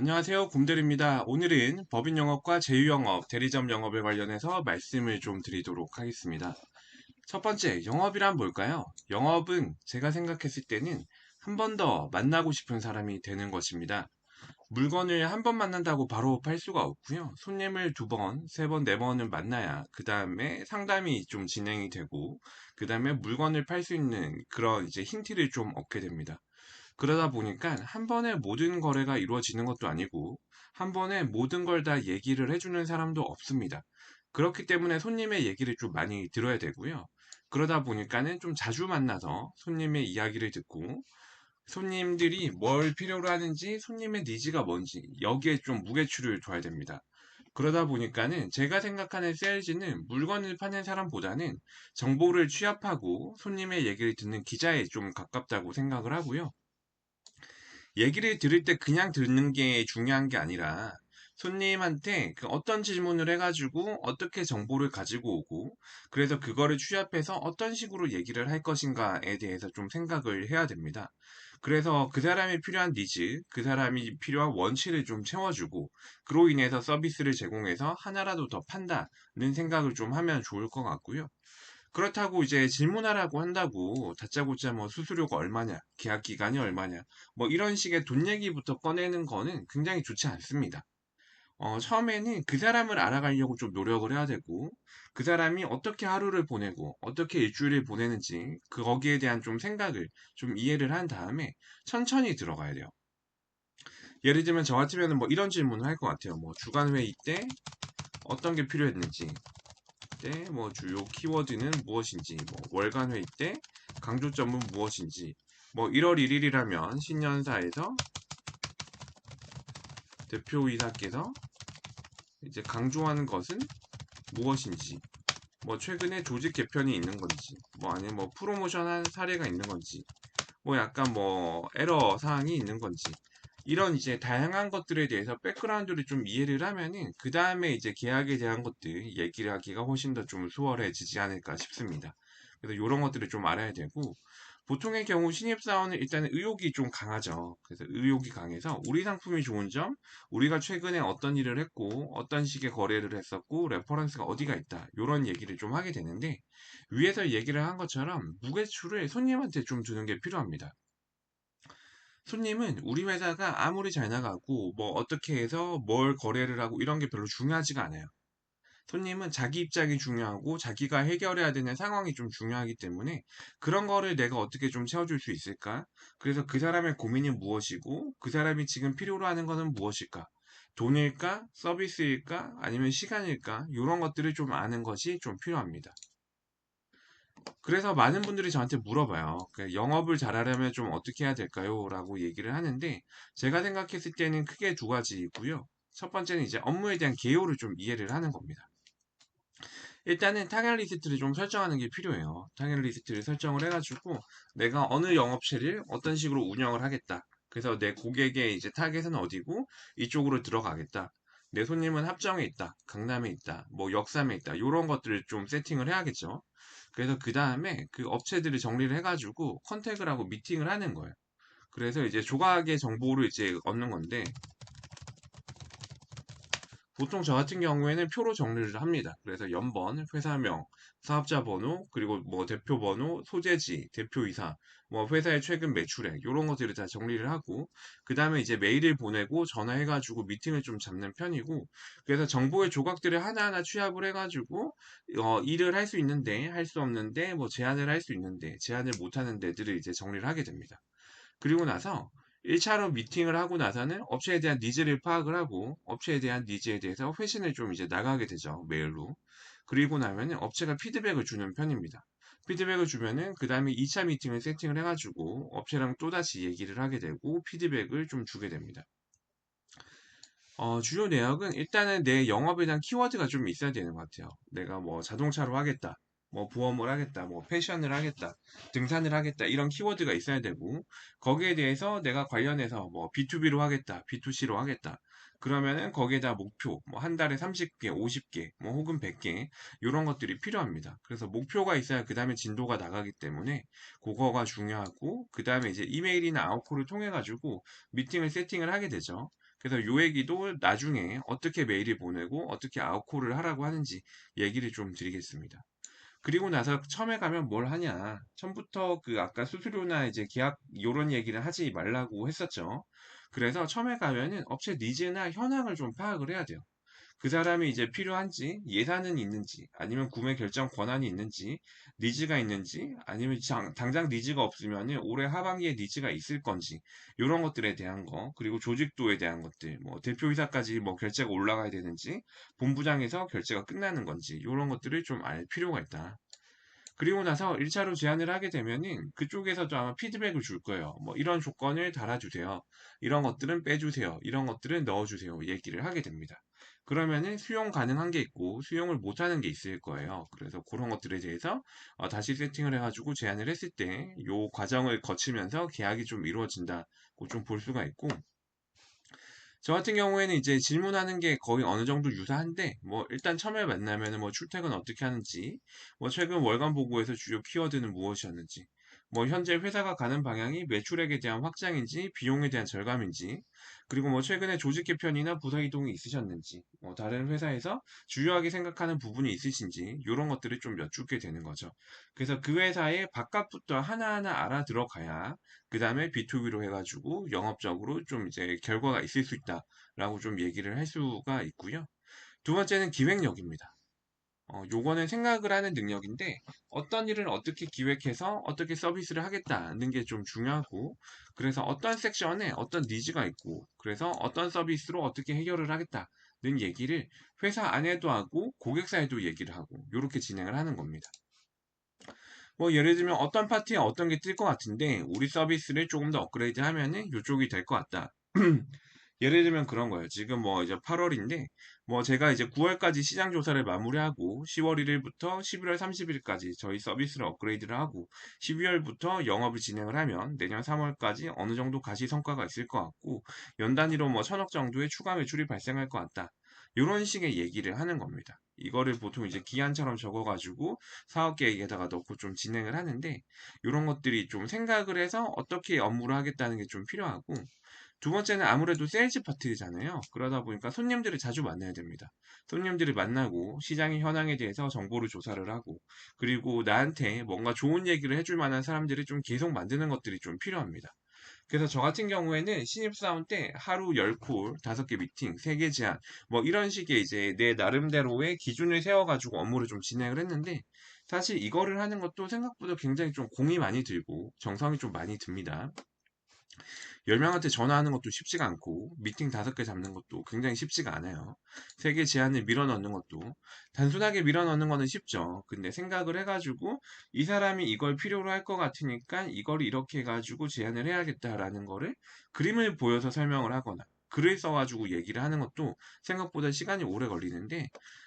안녕하세요. 곰대리입니다. 오늘은 법인 영업과 제휴영업, 대리점 영업에 관련해서 말씀을 좀 드리도록 하겠습니다. 첫 번째, 영업이란 뭘까요? 영업은 제가 생각했을 때는 한 번 더 만나고 싶은 사람이 되는 것입니다. 물건을 한 번 만난다고 바로 팔 수가 없고요. 손님을 두 번, 세 번, 네 번은 만나야 그 다음에 상담이 좀 진행이 되고 그 다음에 물건을 팔 수 있는 그런 이제 힌트를 좀 얻게 됩니다. 그러다 보니까 한 번에 모든 거래가 이루어지는 것도 아니고 한 번에 모든 걸 다 얘기를 해주는 사람도 없습니다. 그렇기 때문에 손님의 얘기를 좀 많이 들어야 되고요. 그러다 보니까는 좀 자주 만나서 손님의 이야기를 듣고 손님들이 뭘 필요로 하는지 손님의 니즈가 뭔지 여기에 좀 무게추를 둬야 됩니다. 그러다 보니까는 제가 생각하는 세일즈는 물건을 파는 사람보다는 정보를 취합하고 손님의 얘기를 듣는 기자에 좀 가깝다고 생각을 하고요. 얘기를 들을 때 그냥 듣는 게 중요한 게 아니라 손님한테 그 어떤 질문을 해가지고 어떻게 정보를 가지고 오고 그래서 그거를 취합해서 어떤 식으로 얘기를 할 것인가에 대해서 좀 생각을 해야 됩니다. 그래서 그 사람이 필요한 니즈, 그 사람이 필요한 원치를 좀 채워주고 그로 인해서 서비스를 제공해서 하나라도 더 판다는 생각을 좀 하면 좋을 것 같고요. 그렇다고 이제 질문하라고 한다고 다짜고짜 뭐 수수료가 얼마냐, 계약 기간이 얼마냐, 뭐 이런 식의 돈 얘기부터 꺼내는 거는 굉장히 좋지 않습니다. 처음에는 그 사람을 알아가려고 좀 노력을 해야 되고, 그 사람이 어떻게 하루를 보내고, 어떻게 일주일을 보내는지, 거기에 대한 좀 생각을, 좀 이해를 한 다음에 천천히 들어가야 돼요. 예를 들면 저 같으면 뭐 이런 질문을 할 것 같아요. 뭐 주간 회의 때 어떤 게 필요했는지, 때 뭐 주요 키워드는 무엇인지, 뭐 월간 회의 때 강조점은 무엇인지, 뭐 1월 1일이라면 신년사에서 대표이사께서 이제 강조하는 것은 무엇인지, 뭐 최근에 조직 개편이 있는 건지, 뭐 아니면 뭐 프로모션한 사례가 있는 건지, 뭐 약간 뭐 에러 사항이 있는 건지, 이런 이제 다양한 것들에 대해서 백그라운드를 좀 이해를 하면은 그 다음에 이제 계약에 대한 것들 얘기를 하기가 훨씬 더 좀 수월해지지 않을까 싶습니다. 그래서 이런 것들을 좀 알아야 되고 보통의 경우 신입사원은 일단은 의욕이 좀 강하죠. 그래서 의욕이 강해서 우리 상품이 좋은 점, 우리가 최근에 어떤 일을 했고 어떤 식의 거래를 했었고 레퍼런스가 어디가 있다 이런 얘기를 좀 하게 되는데 위에서 얘기를 한 것처럼 무게추를 손님한테 좀 두는 게 필요합니다. 손님은 우리 회사가 아무리 잘 나가고 뭐 어떻게 해서 뭘 거래를 하고 이런 게 별로 중요하지가 않아요. 손님은 자기 입장이 중요하고 자기가 해결해야 되는 상황이 좀 중요하기 때문에 그런 거를 내가 어떻게 좀 채워줄 수 있을까? 그래서 그 사람의 고민이 무엇이고 그 사람이 지금 필요로 하는 것은 무엇일까? 돈일까? 서비스일까? 아니면 시간일까? 이런 것들을 좀 아는 것이 좀 필요합니다. 그래서 많은 분들이 저한테 물어봐요. 영업을 잘하려면 좀 어떻게 해야 될까요? 라고 얘기를 하는데 제가 생각했을 때는 크게 두 가지이고요. 첫 번째는 이제 업무에 대한 개요를 좀 이해를 하는 겁니다. 일단은 타겟 리스트를 좀 설정하는 게 필요해요. 타겟 리스트를 설정을 해가지고 내가 어느 영업체를 어떤 식으로 운영을 하겠다. 그래서 내 고객의 이제 타겟은 어디고 이쪽으로 들어가겠다. 내 손님은 합정에 있다, 강남에 있다, 뭐 역삼에 있다. 이런 것들을 좀 세팅을 해야겠죠. 그래서 그 다음에 그 업체들을 정리를 해가지고 컨택을 하고 미팅을 하는 거예요. 그래서 이제 조각의 정보를 이제 얻는 건데 보통 저 같은 경우에는 표로 정리를 합니다. 그래서 연번, 회사명, 사업자 번호, 그리고 뭐 대표 번호, 소재지, 대표이사, 뭐 회사의 최근 매출액, 이런 것들을 다 정리를 하고, 그 다음에 이제 메일을 보내고 전화해가지고 미팅을 좀 잡는 편이고, 그래서 정보의 조각들을 하나하나 취합을 해가지고, 일을 할 수 있는데, 할 수 없는데, 뭐 제안을 할 수 있는데, 제안을 못하는 데들을 이제 정리를 하게 됩니다. 그리고 나서 1차로 미팅을 하고 나서는 업체에 대한 니즈를 파악을 하고 업체에 대한 니즈에 대해서 회신을 좀 이제 나가게 되죠. 메일로. 그리고 나면 업체가 피드백을 주는 편입니다. 피드백을 주면은 그 다음에 2차 미팅을 세팅을 해가지고 업체랑 또다시 얘기를 하게 되고 피드백을 좀 주게 됩니다. 주요 내역은 일단은 내 영업에 대한 키워드가 좀 있어야 되는 것 같아요. 내가 뭐 자동차로 하겠다, 뭐 보험을 하겠다, 뭐 패션을 하겠다, 등산을 하겠다, 이런 키워드가 있어야 되고, 거기에 대해서 내가 관련해서 뭐 B2B로 하겠다, B2C로 하겠다. 그러면은 거기에다 목표, 뭐 한 달에 30개, 50개, 뭐 혹은 100개, 이런 것들이 필요합니다. 그래서 목표가 있어야 그 다음에 진도가 나가기 때문에 그거가 중요하고, 그 다음에 이제 이메일이나 아웃콜을 통해 가지고 미팅을 세팅을 하게 되죠. 그래서 요 얘기도 나중에 어떻게 메일을 보내고 어떻게 아웃콜을 하라고 하는지 얘기를 좀 드리겠습니다. 그리고 나서 처음에 가면 뭘 하냐. 처음부터 그 아까 수수료나 이제 계약 요런 얘기를 하지 말라고 했었죠. 그래서 처음에 가면은 업체 니즈나 현황을 좀 파악을 해야 돼요. 그 사람이 이제 필요한지, 예산은 있는지, 아니면 구매 결정 권한이 있는지, 니즈가 있는지, 아니면 당장 니즈가 없으면은 올해 하반기에 니즈가 있을 건지, 이런 것들에 대한 거, 그리고 조직도에 대한 것들, 뭐 대표이사까지 뭐 결제가 올라가야 되는지, 본부장에서 결제가 끝나는 건지, 이런 것들을 좀 알 필요가 있다. 그리고 나서 1차로 제안을 하게 되면은 그쪽에서도 아마 피드백을 줄 거예요. 뭐 이런 조건을 달아주세요. 이런 것들은 빼주세요. 이런 것들은 넣어주세요. 얘기를 하게 됩니다. 그러면은 수용 가능한 게 있고 수용을 못하는 게 있을 거예요. 그래서 그런 것들에 대해서 다시 세팅을 해가지고 제안을 했을 때 요 과정을 거치면서 계약이 좀 이루어진다고 좀 볼 수가 있고 저 같은 경우에는 이제 질문하는 게 거의 어느 정도 유사한데, 뭐, 일단 처음에 만나면은 뭐, 출퇴근 어떻게 하는지, 뭐, 최근 월간 보고에서 주요 키워드는 무엇이었는지, 뭐, 현재 회사가 가는 방향이 매출액에 대한 확장인지, 비용에 대한 절감인지, 그리고 뭐, 최근에 조직 개편이나 부서 이동이 있으셨는지, 뭐, 다른 회사에서 주요하게 생각하는 부분이 있으신지, 이런 것들을 좀 여쭙게 되는 거죠. 그래서 그 회사의 바깥부터 하나하나 알아 들어가야, 그 다음에 B2B로 해가지고 영업적으로 좀 이제 결과가 있을 수 있다라고 좀 얘기를 할 수가 있고요. 두 번째는 기획력입니다. 요거는 생각을 하는 능력인데 어떤 일을 어떻게 기획해서 어떻게 서비스를 하겠다는 게 좀 중요하고 그래서 어떤 섹션에 어떤 니즈가 있고 그래서 어떤 서비스로 어떻게 해결을 하겠다는 얘기를 회사 안에도 하고 고객사에도 얘기를 하고 이렇게 진행을 하는 겁니다. 뭐 예를 들면 어떤 파트에 어떤 게 뜰 것 같은데 우리 서비스를 조금 더 업그레이드 하면은 이쪽이 될 것 같다. 예를 들면 그런 거예요. 지금 뭐 이제 8월인데 뭐 제가 이제 9월까지 시장 조사를 마무리하고 10월 1일부터 11월 30일까지 저희 서비스를 업그레이드를 하고 12월부터 영업을 진행을 하면 내년 3월까지 어느 정도 가시 성과가 있을 것 같고 연 단위로 뭐 천억 정도의 추가 매출이 발생할 것 같다. 이런 식의 얘기를 하는 겁니다. 이거를 보통 이제 기한처럼 적어가지고 사업 계획에다가 넣고 좀 진행을 하는데 이런 것들이 좀 생각을 해서 어떻게 업무를 하겠다는 게 좀 필요하고 두 번째는 아무래도 세일즈 파트잖아요. 그러다 보니까 손님들을 자주 만나야 됩니다. 손님들을 만나고 시장의 현황에 대해서 정보를 조사를 하고 그리고 나한테 뭔가 좋은 얘기를 해줄 만한 사람들을 좀 계속 만드는 것들이 좀 필요합니다. 그래서 저 같은 경우에는 신입사원 때 하루 10콜, 5개 미팅, 3개 제안, 뭐 이런 식의 이제 내 나름대로의 기준을 세워가지고 업무를 좀 진행을 했는데 사실 이거를 하는 것도 생각보다 굉장히 좀 공이 많이 들고 정성이 좀 많이 듭니다. 10명한테 전화하는 것도 쉽지가 않고 미팅 5개 잡는 것도 굉장히 쉽지가 않아요. 3개 제안을 밀어넣는 것도 단순하게 밀어넣는 거는 쉽죠. 근데 생각을 해가지고 이 사람이 이걸 필요로 할 것 같으니까 이걸 이렇게 해가지고 제안을 해야겠다라는 거를 그림을 보여서 설명을 하거나 글을 써가지고 얘기를 하는 것도 생각보다 시간이 오래 걸리는데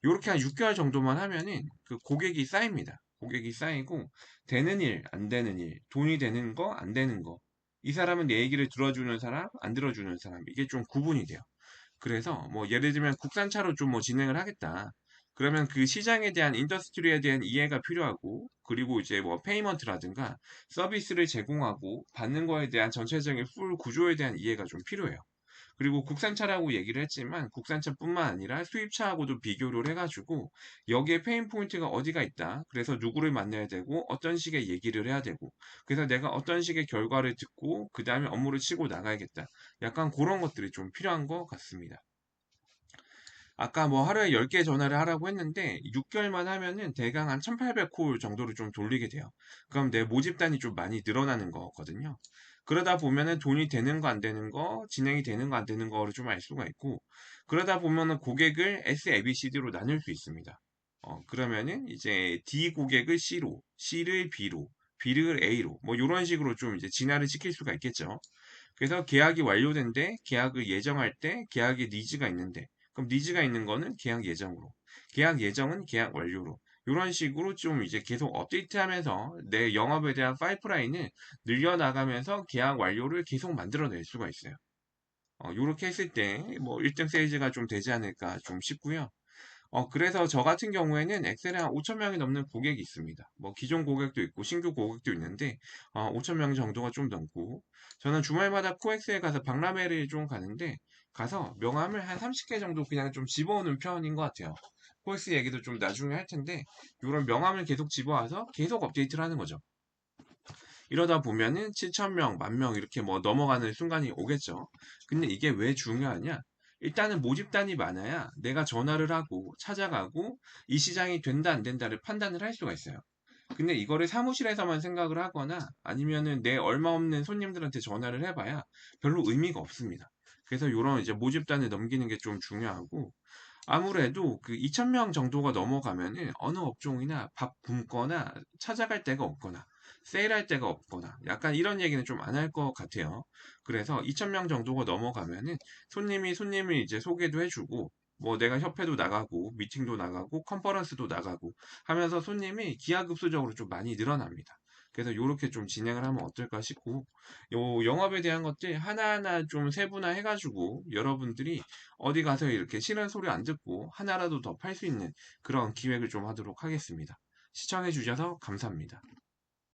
이렇게 한 6개월 정도만 하면은 그 고객이 쌓입니다. 고객이 쌓이고 되는 일, 안 되는 일, 돈이 되는 거, 안 되는 거 이 사람은 내 얘기를 들어주는 사람, 안 들어주는 사람, 이게 좀 구분이 돼요. 그래서 뭐 예를 들면 국산차로 좀 뭐 진행을 하겠다. 그러면 그 시장에 대한 인더스트리에 대한 이해가 필요하고, 그리고 이제 뭐 페이먼트라든가 서비스를 제공하고 받는 거에 대한 전체적인 풀 구조에 대한 이해가 좀 필요해요. 그리고 국산차라고 얘기를 했지만 국산차뿐만 아니라 수입차하고도 비교를 해가지고 여기에 페인 포인트가 어디가 있다. 그래서 누구를 만나야 되고 어떤 식의 얘기를 해야 되고 그래서 내가 어떤 식의 결과를 듣고 그 다음에 업무를 치고 나가야겠다. 약간 그런 것들이 좀 필요한 것 같습니다. 아까 뭐 하루에 10개 전화를 하라고 했는데 6개월만 하면은 대강 한 1800콜 정도를 좀 돌리게 돼요. 그럼 내 모집단이 좀 많이 늘어나는 거거든요. 그러다 보면은 돈이 되는 거 안 되는 거, 진행이 되는 거 안 되는 거를 좀 알 수가 있고 그러다 보면은 고객을 S, A, B, C, D로 나눌 수 있습니다. 그러면은 이제 D 고객을 C로, C를 B로, B를 A로 뭐 이런 식으로 좀 이제 진화를 시킬 수가 있겠죠. 그래서 계약이 완료된데 계약을 예정할 때 계약의 니즈가 있는데 그럼 니즈가 있는 거는 계약 예정으로 계약 예정은 계약 완료로 이런 식으로 좀 이제 계속 업데이트하면서 내 영업에 대한 파이프라인을 늘려나가면서 계약 완료를 계속 만들어낼 수가 있어요. 이렇게 했을 때 뭐 1등 세일즈가 좀 되지 않을까 좀 싶고요. 그래서 저 같은 경우에는 엑셀에 한 5천 명이 넘는 고객이 있습니다. 뭐 기존 고객도 있고 신규 고객도 있는데 5천 명 정도가 좀 넘고 저는 주말마다 코엑스에 가서 박람회를 좀 가는데 가서 명함을 한 30개 정도 그냥 좀 집어오는 편인 것 같아요. 코엑스 얘기도 좀 나중에 할 텐데, 이런 명함을 계속 집어와서 계속 업데이트를 하는 거죠. 이러다 보면은 7,000명, 10,000명 이렇게 뭐 넘어가는 순간이 오겠죠. 근데 이게 왜 중요하냐? 일단은 모집단이 많아야 내가 전화를 하고 찾아가고 이 시장이 된다 안 된다를 판단을 할 수가 있어요. 근데 이거를 사무실에서만 생각을 하거나 아니면은 내 얼마 없는 손님들한테 전화를 해봐야 별로 의미가 없습니다. 그래서 이런 이제 모집단을 넘기는 게 좀 중요하고, 아무래도 그 2,000명 정도가 넘어가면은 어느 업종이나 밥 굶거나 찾아갈 데가 없거나 세일할 데가 없거나 약간 이런 얘기는 좀 안 할 것 같아요. 그래서 2,000명 정도가 넘어가면은 손님이 손님을 이제 소개도 해주고 뭐 내가 협회도 나가고 미팅도 나가고 컨퍼런스도 나가고 하면서 손님이 기하급수적으로 좀 많이 늘어납니다. 그래서 요렇게 좀 진행을 하면 어떨까 싶고, 요 영업에 대한 것들 하나하나 좀 세분화해가지고 여러분들이 어디 가서 이렇게 싫은 소리 안 듣고 하나라도 더 팔 수 있는 그런 기획을 좀 하도록 하겠습니다. 시청해 주셔서 감사합니다.